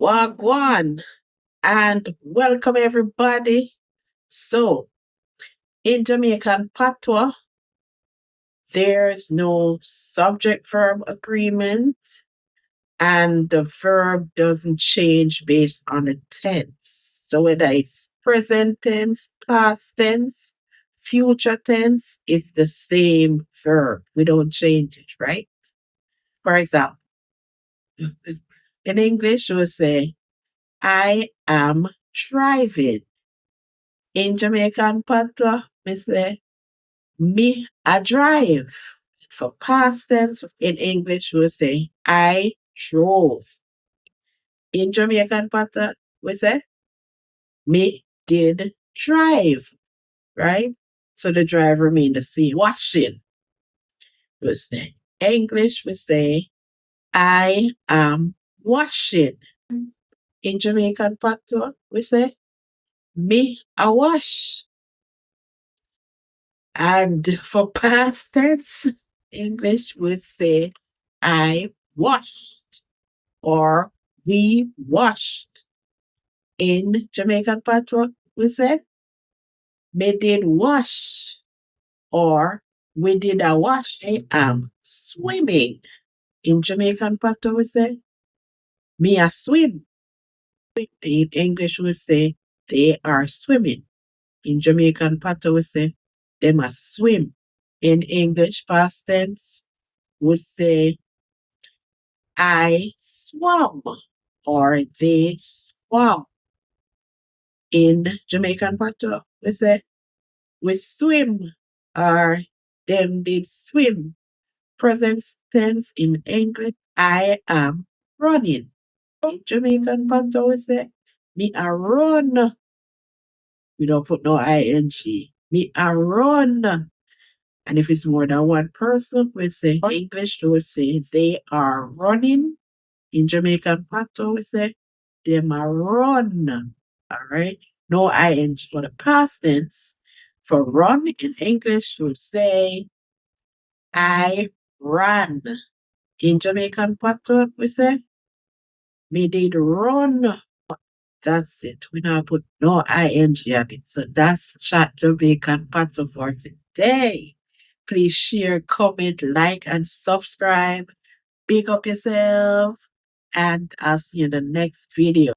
Wagwan and welcome everybody. So, in Jamaican patois, there's no subject verb agreement and the verb doesn't change based on the tense. So, whether it's present tense, past tense, future tense, it's the same verb. We don't change it, right? For example, in English, we'll say, I am driving. In Jamaican patois, we say, me a drive. For past tense, in English, we say, I drove. In Jamaican patois, we say, me did drive, right? So the drive remained the same. Washing, we say. English, we say, I am washing. In Jamaican patois, we say, me a wash. And for past tense, English would say, I washed or we washed. In Jamaican patois, we say, me did wash or we did a wash. I am swimming. In Jamaican patois, we say, me a swim. In English, we say, they are swimming. In Jamaican patois, we say, they must swim. In English past tense, would say, I swam or they swam. In Jamaican patois, we say, we swim or them did swim. Present tense in English, I am running. In Jamaican patois, we say, me a run. We don't put no ing. Me a run. And if it's more than one person, we say English, we say they are running. In Jamaican patois, we say them a run. All right. No ing for the past tense. For run in English, we say I ran. In Jamaican patois, we say me did run. That's it. We now put no ing on it. So that's Chat Jamaican patois for today. Please share, comment, like, and subscribe. Big up yourself. And I'll see you in the next video.